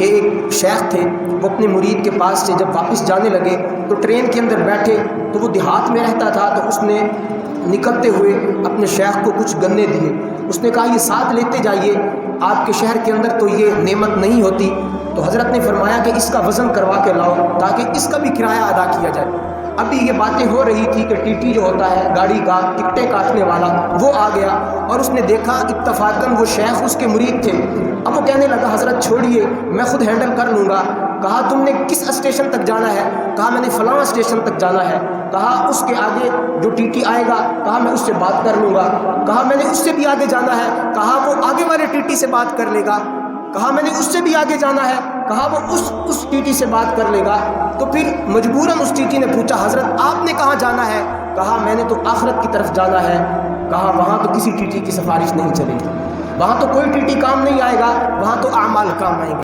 कि एक शेख थे, वो अपने मुरीद के पास से जब वापस जाने लगे तो ट्रेन के अंदर बैठे तो वो देहात में रहता था, तो उसने निकलते हुए अपने शेख को कुछ गन्ने दिए। उसने कहा ये साथ लेते जाइए, आपके शहर के अंदर तो ये नेमत नहीं होती। तो हज़रत ने फरमाया कि इसका वज़न करवा के लाओ ताकि इसका भी किराया अदा किया जाए। अभी ये बातें हो रही थी कि टीटी जो होता है गाड़ी का टिकटें काटने वाला, वो आ गया और उसने देखा इत्तफाकन वो शेख उसके मुरीद थे। अब वो कहने लगा हज़रत छोड़िए, मैं खुद हैंडल कर लूँगा। कहा तुमने किस स्टेशन तक जाना है? कहा मैंने फ़लाँ स्टेशन तक जाना है। कहा उसके आगे जो टीटी आएगा, कहा मैं उससे बात कर लूँगा। कहा मैंने उससे भी आगे जाना है। कहा वो आगे वाले टीटी से बात कर लेगा। कहा मैंने उससे भी आगे जाना है। कहा वो उस टीटी से बात कर लेगा। तो फिर मजबूरन उस टीटी ने पूछा हज़रत आपने कहाँ जाना है? कहा मैंने तो आखिरत की तरफ जाना है। कहा वहाँ तो किसी टीटी की सिफारिश नहीं चलेगी, वहाँ तो कोई टीटी काम नहीं आएगा, वहाँ तो आमाल काम आएंगे।